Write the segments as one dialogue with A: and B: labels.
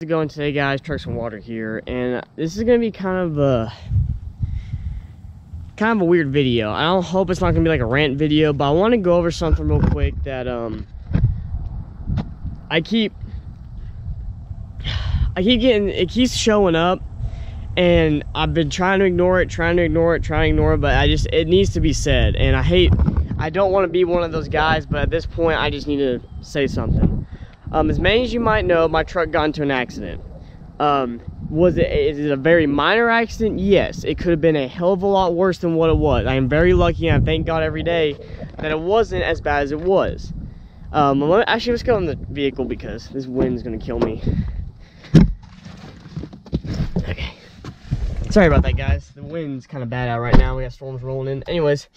A: Going today, guys. Trucks and water here, and this is gonna be kind of a weird video. I don't hope it's not gonna be like a rant video, but I want to go over something real quick that I keep getting. It keeps showing up, and I've been trying to ignore it, but it needs to be said. And I don't want to be one of those guys, but at this point I just need to say something. As many as you might know, my truck got into an accident. Is it a very minor accident? Yes. It could have been a hell of a lot worse than what it was. I am very lucky, and I thank God every day that it wasn't as bad as it was. Actually, let's go in the vehicle because this wind is going to kill me. Okay. Sorry about that, guys. The wind's kind of bad out right now. We got storms rolling in. Anyways,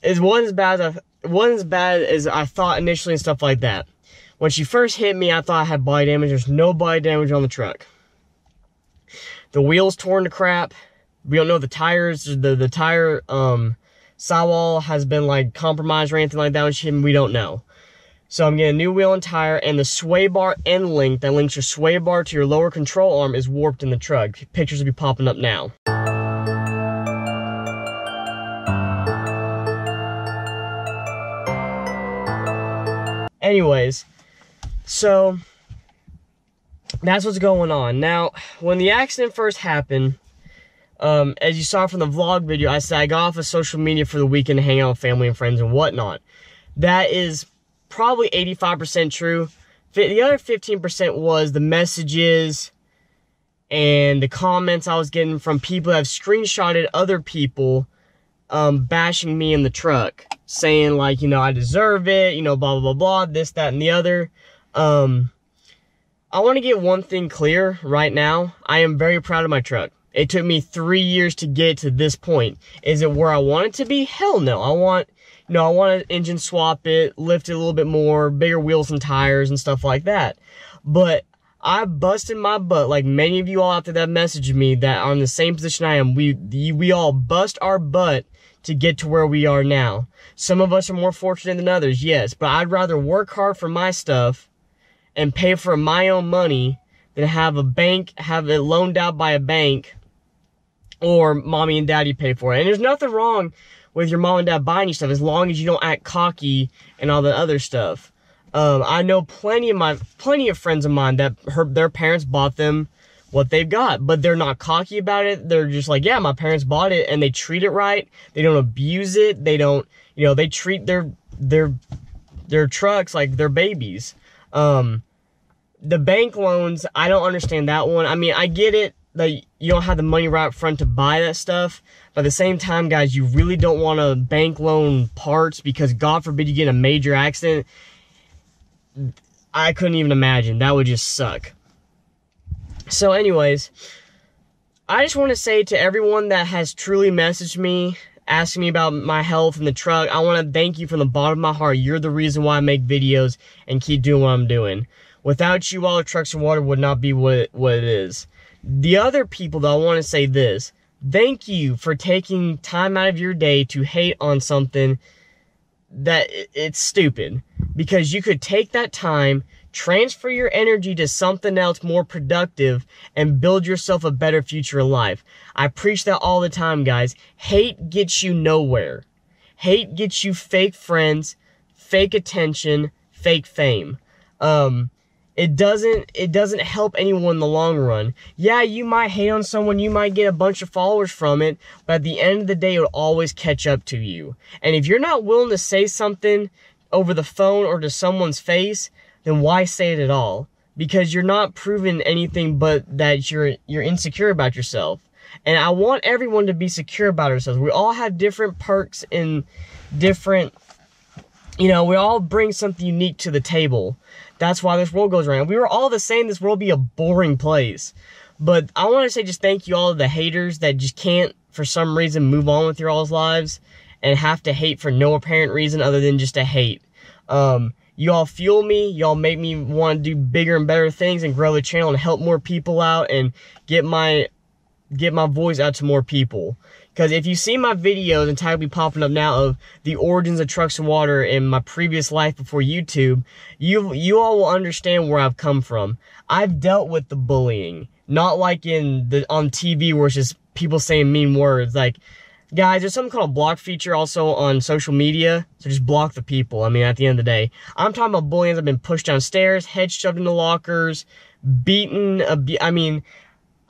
A: it wasn't as bad as I thought initially and stuff like that. When she first hit me, I thought I had body damage. There's no body damage on the truck. The wheels torn to crap. We don't know the tires. The tire sidewall has been like compromised or anything like that when she hit me. We don't know. So I'm getting a new wheel and tire, and the sway bar end link that links your sway bar to your lower control arm is warped in the truck. Pictures will be popping up now. Anyways, so that's what's going on. Now, when the accident first happened, as you saw from the vlog video, I said I got off of social media for the weekend to hang out with family and friends and whatnot. That is probably 85% true. The other 15% was the messages and the comments I was getting from people that have screenshotted other people bashing me in the truck, saying like, you know, I deserve it, you know, blah, blah, blah, blah, this, that, and the other. I want to get one thing clear right now. I am very proud of my truck. It took me 3 years to get to this point. Is it where I want it to be? Hell no. I want to engine swap it, lift it a little bit more, bigger wheels and tires and stuff like that. But I busted my butt, like many of you all out there that messaged me that are in the same position I am. We all bust our butt to get to where we are now. Some of us are more fortunate than others, yes, but I'd rather work hard for my stuff and pay for my own money than have it loaned out by a bank or mommy and daddy pay for it. And there's nothing wrong with your mom and dad buying you stuff as long as you don't act cocky and all the other stuff. I know plenty of friends of mine that their parents bought them what they've got, but they're not cocky about it. They're just like, yeah, my parents bought it, and they treat it right. They don't abuse it. They don't, you know, they treat their trucks like they're babies. The bank loans, I don't understand that one. I mean, I get it that you don't have the money right up front to buy that stuff, but at the same time, guys, you really don't want to bank loan parts because God forbid you get in a major accident. I couldn't even imagine. That would just suck. So anyways, I just want to say to everyone that has truly messaged me, asking me about my health and the truck, I want to thank you from the bottom of my heart. You're the reason why I make videos and keep doing what I'm doing. Without you, all the Trucks and Water would not be what it is. The other people, though, I want to say this. Thank you for taking time out of your day to hate on something that it's stupid. Because you could take that time, transfer your energy to something else more productive, and build yourself a better future in life. I preach that all the time, guys. Hate gets you nowhere. Hate gets you fake friends, fake attention, fake fame. It doesn't help anyone in the long run. Yeah, you might hate on someone, you might get a bunch of followers from it, but at the end of the day, it will always catch up to you. And if you're not willing to say something over the phone or to someone's face, then why say it at all? Because you're not proving anything but that you're insecure about yourself. And I want everyone to be secure about ourselves. We all have different perks and different, you know, we all bring something unique to the table. That's why this world goes around. If we were all the same, this world would be a boring place. But I want to say just thank you all to the haters that just can't, for some reason, move on with your all's lives and have to hate for no apparent reason other than just to hate. You all fuel me. Y'all make me want to do bigger and better things and grow the channel and help more people out and get my voice out to more people. Because if you see my videos and tag be popping up now of the origins of trucks and water in my previous life before YouTube, you all will understand where I've come from. I've dealt with the bullying, not like on TV where it's just people saying mean words. Like, guys, there's something called a block feature also on social media, so just block the people. I mean, at the end of the day, I'm talking about bullying. I've been pushed downstairs, head shoved into lockers, beaten. I mean,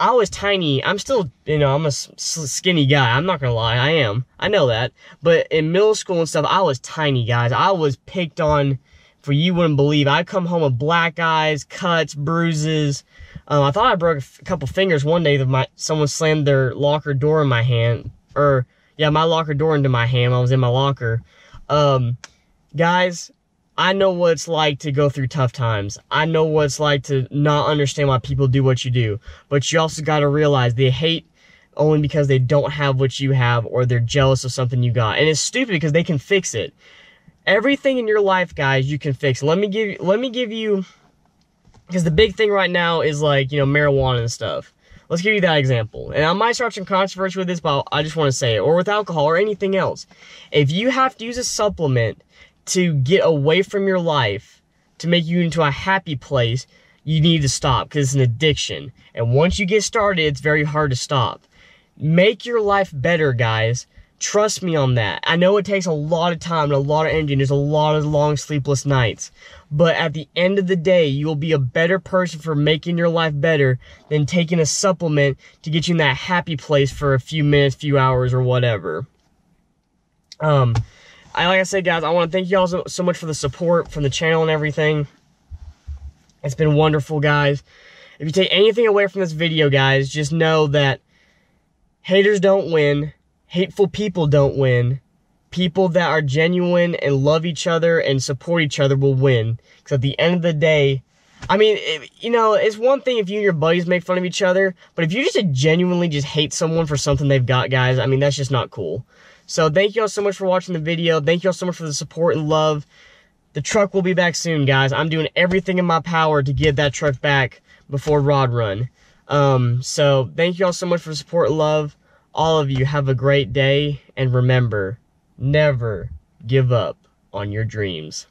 A: I was tiny. I'm still, I'm a skinny guy. I'm not gonna lie, I am. I know that. But in middle school and stuff, I was tiny, guys. I was picked on for you wouldn't believe. I'd come home with black eyes, cuts, bruises. I thought I broke a couple fingers one day that someone slammed their locker door in my hand. My locker door into my hand when I was in my locker. Guys, I know what it's like to go through tough times. I know what it's like to not understand why people do what you do. But you also got to realize they hate only because they don't have what you have or they're jealous of something you got. And it's stupid because they can fix it. Everything in your life, guys, you can fix. Let me give you, because the big thing right now is like, marijuana and stuff. Let's give you that example. And I might start some controversy with this, but I just want to say it. Or with alcohol or anything else. If you have to use a supplement to get away from your life, to make you into a happy place, you need to stop because it's an addiction. And once you get started, it's very hard to stop. Make your life better, guys. Trust me on that. I know it takes a lot of time and a lot of energy, and there's a lot of long sleepless nights. But at the end of the day, you will be a better person for making your life better than taking a supplement to get you in that happy place for a few minutes, few hours, or whatever. Like I said, guys, I want to thank you all so much for the support from the channel and everything. It's been wonderful, guys. If you take anything away from this video, guys, just know that haters don't win. Hateful people don't win. People that are genuine and love each other and support each other will win. Because at the end of the day, I mean, it's one thing if you and your buddies make fun of each other, but if you just genuinely just hate someone for something they've got, guys, I mean, that's just not cool. So thank you all so much for watching the video. Thank you all so much for the support and love. The truck will be back soon, guys. I'm doing everything in my power to get that truck back before Rod Run. So thank you all so much for the support and love. All of you have a great day, and remember, never give up on your dreams.